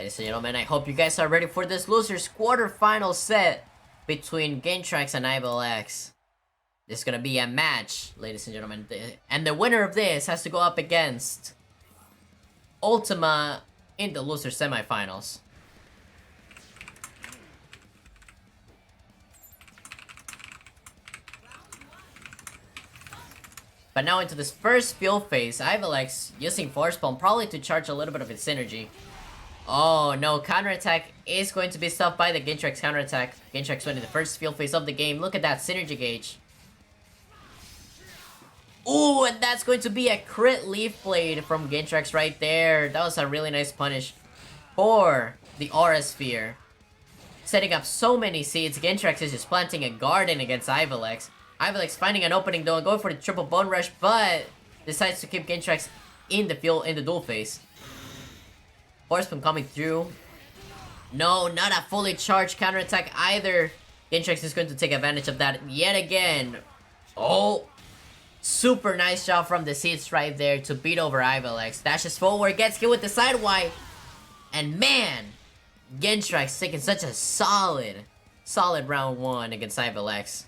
Ladies and gentlemen, I hope you guys are ready for this losers quarterfinal set between Gintrax and YvelX. This is gonna be a match, ladies and gentlemen, and the winner of this has to go up against Ultima in the loser semifinals. But now into this first field phase, YvelX using Force Palm probably to charge a little bit of its synergy. Oh no, counterattack is going to be stopped by the Gintrax counterattack. Gintrax winning the first field phase of the game. Look at that synergy gauge. Ooh, and that's going to be a crit Leaf Blade from Gintrax right there. That was a really nice punish for the Aura Sphere. Setting up so many seeds. Gintrax is just planting a garden against YvelX. YvelX finding an opening though and going for the triple bone rush, but decides to keep Gintrax in the field in the duel phase. Force Palm coming through. No, not a fully charged counterattack either. Gintrax is going to take advantage of that yet again. Oh, super nice job from the seeds right there to beat over YvelX. Dashes forward, gets hit with the side Y. And man, Gintrax taking such a solid round one against YvelX.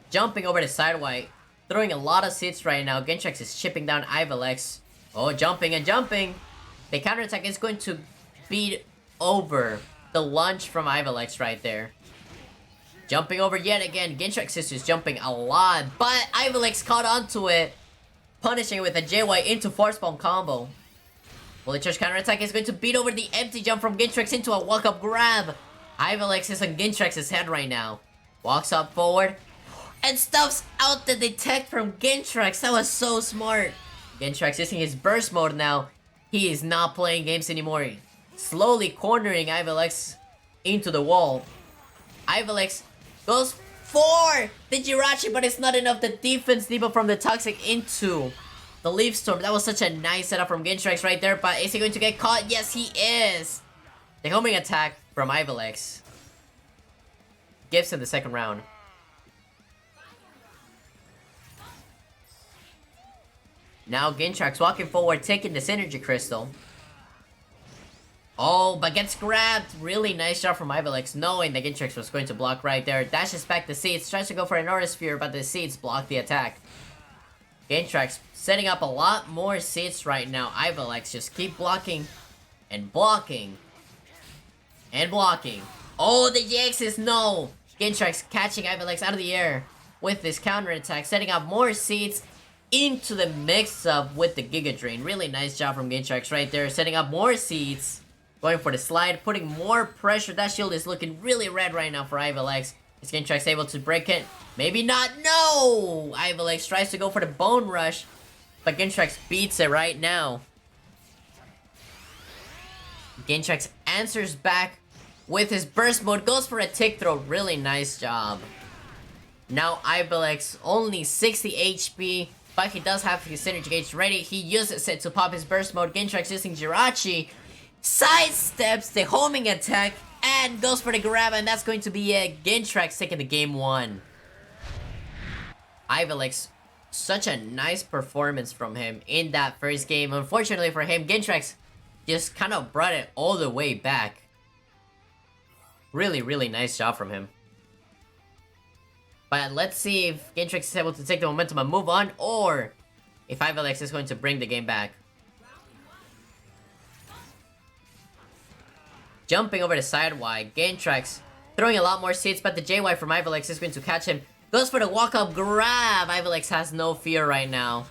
Jumping over the side Y, throwing a lot of seeds right now. Gintrax is chipping down YvelX. Oh, jumping and jumping. The counterattack is going to beat over the lunge from YvelX right there. Jumping over yet again. Gintrax is just jumping a lot, but YvelX caught onto it, punishing it with a JY into Force Palm combo. Fully charged counterattack is going to beat over the empty jump from Gintrax into a walk-up grab. YvelX is on Gintrax's head right now. Walks up forward and stuffs out the detect from Gintrax. That was so smart. Gintrax using his burst mode now. He is not playing games anymore. Slowly cornering YvelX into the wall. YvelX goes for the Jirachi, but it's not enough. The defense debut from the Toxic into the Leaf Storm. That was such a nice setup from Gintrax right there, but is he going to get caught? Yes, he is. The homing attack from YvelX gives him the second round. Now Gintrax walking forward, taking the Synergy Crystal. Oh, but gets grabbed. Really nice job from YvelX, knowing that Gintrax was going to block right there. Dashes back the seeds, tries to go for an Aura Sphere, but the seeds block the attack. Gintrax setting up a lot more seeds right now. YvelX just keep blocking and blocking and blocking. Oh, the GX is no. Gintrax catching YvelX out of the air with this counterattack, setting up more seeds into the mix-up with the Giga Drain. Really nice job from Gintrax right there, setting up more seeds, going for the slide, putting more pressure. That shield is looking really red right now for YvelX. Is Gintrax able to break it? Maybe not. No! YvelX tries to go for the bone rush, but Gintrax beats it right now. Gintrax answers back with his burst mode, goes for a tick throw. Really nice job. Now YvelX only 60 HP, but he does have his synergy gauge ready. He uses it to pop his burst mode. Gintrax using Jirachi, sidesteps the homing attack, and goes for the grab, and that's going to be it. Gintrax taking the game one. YvelX, such a nice performance from him in that first game. Unfortunately for him, Gintrax just kind of brought it all the way back. Really nice job from him. But let's see if Gintrax is able to take the momentum and move on, or if YvelX is going to bring the game back. Jumping over the side Y, Gintrax throwing a lot more seeds, but the JY from YvelX is going to catch him. Goes for the walk-up grab. YvelX has no fear right now.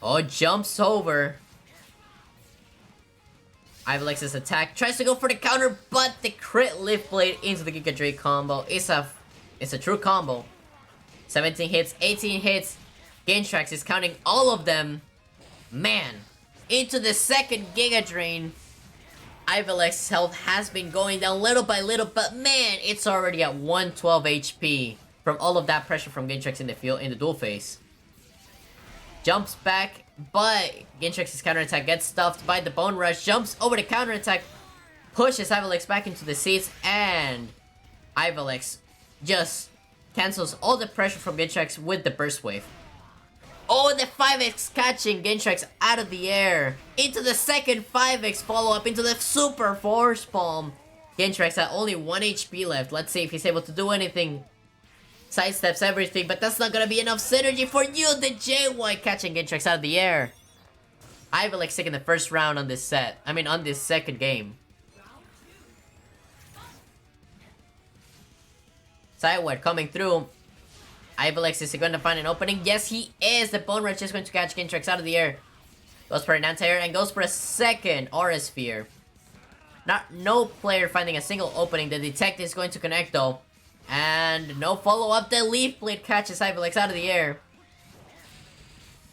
Oh, jumps over. YvelX's attack tries to go for the counter, but the crit Lift Blade into the Giga Drain combo is a true combo. 17 hits, 18 hits. Gintrax is counting all of them. Man, into the second Giga Drain. YvelX's health has been going down little by little, but man, it's already at 112 HP from all of that pressure from Gintrax in the field in the duel phase. Jumps back, but Gintrax's counterattack gets stuffed by the bone rush. Jumps over the counterattack, pushes YvelX back into the seats, and YvelX just cancels all the pressure from Gintrax with the burst wave. Oh, the 5x catching Gintrax out of the air. Into the second 5x follow-up into the super force palm. Gintrax had only 1 HP left. Let's see if he's able to do anything. Sidesteps everything, but that's not gonna be enough synergy for you. The JY catching Gintrax out of the air. YvelX taking the first round on this set. I mean, on this second game. Sideward coming through. YvelX, is he going to find an opening? Yes, he is. The Bone Rush is going to catch Gintrax out of the air. Goes for an anti-air and goes for a second Aura Sphere. No player finding a single opening. The Detect is going to connect though. And no follow-up. The Leaf Blade catches YvelX out of the air.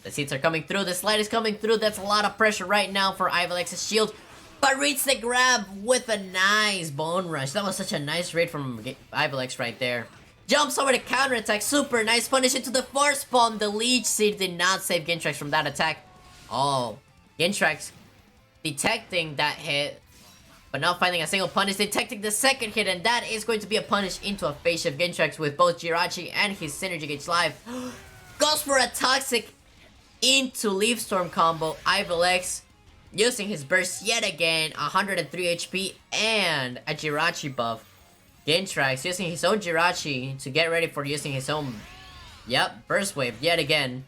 The seats are coming through. The slide is coming through. That's a lot of pressure right now for YvelX's shield. But reads the grab with a nice Bone Rush. That was such a nice raid from YvelX right there. Jumps over the counterattack. Super nice punish into the force palm. The Leech Seed did not save Gintrax from that attack. Oh, Gintrax detecting that hit, but not finding a single punish. Detecting the second hit, and that is going to be a punish into a face of Gintrax with both Jirachi and his Synergy Gauge live. Goes for a Toxic into Leaf Storm combo. YvelX using his burst yet again. 103 HP and a Jirachi buff. Gintrax using his own Jirachi to get ready for using his own, burst wave yet again.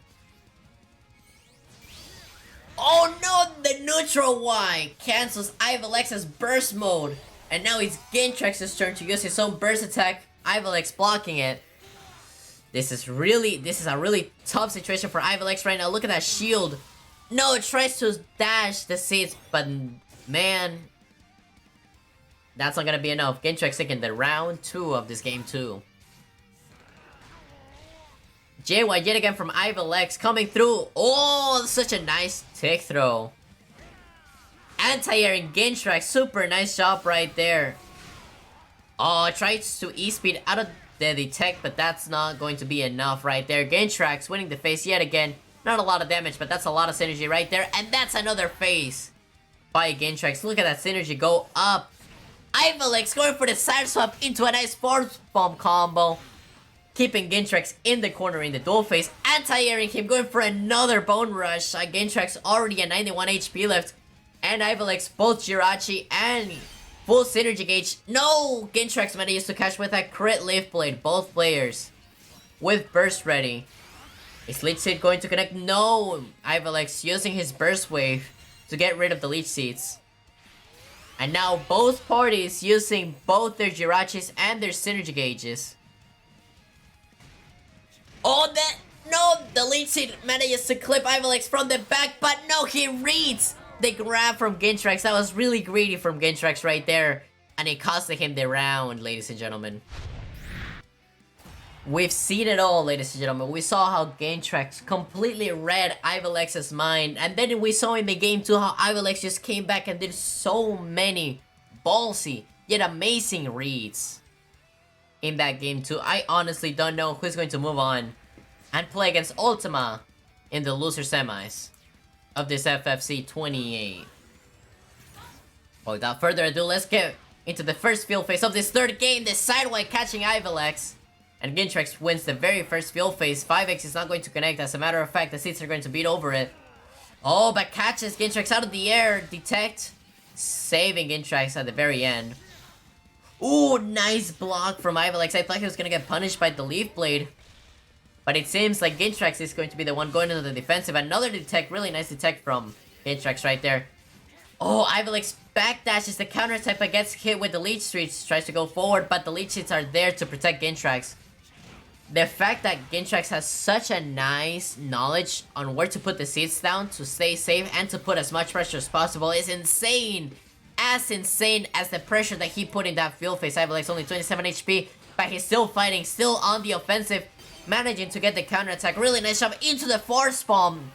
Oh no, the neutral Y cancels YvelX's burst mode. And now it's Gintrax's turn to use his own burst attack. YvelX blocking it. This is a really tough situation for YvelX right now. Look at that shield. No, it tries to dash the seats, but man, that's not gonna be enough. Gintrax taking the round 2 of this game too. JY yet again from YvelX coming through. Oh, such a nice tick throw. Anti-airing Gintrax. Super nice job right there. Oh, tries to E-speed out of the detect, but that's not going to be enough right there. Gintrax winning the face yet again. Not a lot of damage, but that's a lot of synergy right there. And that's another face by Gintrax. Look at that synergy go up. YvelX going for the side swap into a nice force bomb combo. Keeping Gintrax in the corner in the dual phase. Anti-airing him, going for another Bone Rush. Gintrax already at 91 HP left. And YvelX both Jirachi and full Synergy Gauge. No! Gintrax manages to catch with a crit Leaf Blade. Both players with burst ready. Is Leech Seed going to connect? No! YvelX using his burst wave to get rid of the Leech Seeds. And now both parties using both their Jirachis and their Synergy Gauges. Oh, the Leech Seed manages to clip YvelX from the back, but no, he reads the grab from Gintrax. That was really greedy from Gintrax right there. And it costed him the round, ladies and gentlemen. We've seen it all, ladies and gentlemen. We saw how Gintrax completely read YvelX's mind. And then we saw in the game too how YvelX just came back and did so many ballsy yet amazing reads in that game too. I honestly don't know who's going to move on and play against Ultima in the loser semis of this FFC28. Well, without further ado, let's get into the first field phase of this third game. The sideway catching YvelX. And Gintrax wins the very first field phase. 5x is not going to connect. As a matter of fact, the seats are going to beat over it. Oh, but catches Gintrax out of the air. Detect. Saving Gintrax at the very end. Ooh, nice block from YvelX. I thought he was going to get punished by the Leaf Blade. But it seems like Gintrax is going to be the one going into the defensive. Another detect. Really nice detect from Gintrax right there. Oh, YvelX backdashes the counter attack but gets hit with the Leech Streets. Tries to go forward, but the Leech Streets are there to protect Gintrax. The fact that Gintrax has such a nice knowledge on where to put the seats down to stay safe and to put as much pressure as possible is insane. As insane as the pressure that he put in that field phase. YvelX only 27 HP, but he's still fighting, still on the offensive, managing to get the counter attack. Really nice job into the force palm.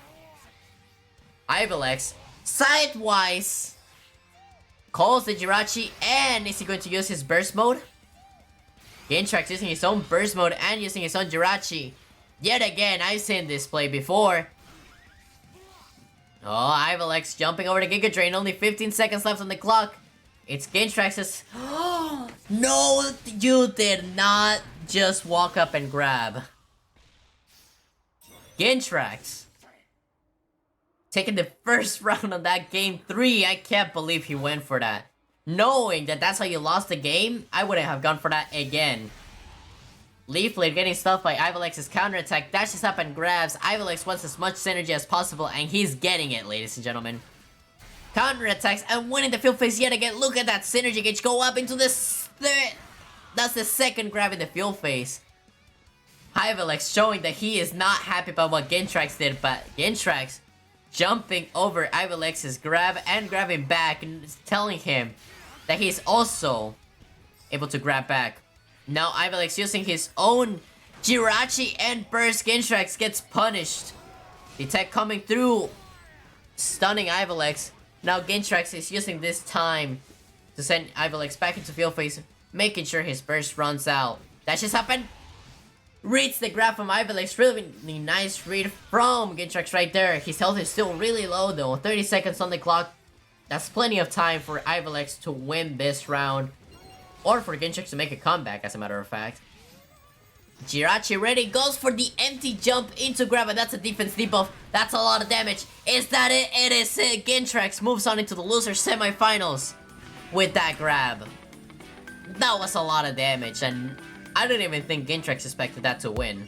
YvelX sidewise calls the Jirachi, and is he going to use his burst mode? Gintrax using his own burst mode and using his own Jirachi. Yet again, I've seen this play before. Oh, YvelX jumping over the Giga Drain. Only 15 seconds left on the clock. It's Gintrax's. No, you did not just walk up and grab. Gintrax taking the first round of that game 3. I can't believe he went for that. Knowing that that's how you lost the game, I wouldn't have gone for that again. Leaflet getting stuffed by YvelX's counterattack, dashes up and grabs. YvelX wants as much synergy as possible, and he's getting it, ladies and gentlemen. Counterattacks and winning the field phase yet again. Look at that synergy gauge go up into this. That's the second grab in the field phase. YvelX showing that he is not happy about what Gintrax did, but Gintrax jumping over YvelX's grab and grabbing back, and telling him that he's also able to grab back. Now YvelX using his own Jirachi and burst. Gintrax gets punished. The tech coming through, stunning YvelX. Now Gintrax is using this time to send YvelX back into field phase, making sure his burst runs out. That just happened. Reads the grab from YvelX. Really nice read from Gintrax right there. His health is still really low though. 30 seconds on the clock. That's plenty of time for YvelX to win this round. Or for Gintrax to make a comeback, as a matter of fact. Jirachi ready, goes for the empty jump into grab, and that's a defense debuff. That's a lot of damage. Is that it? It is it. Gintrax moves on into the loser semifinals with that grab. That was a lot of damage, and I don't even think Gintrax expected that to win.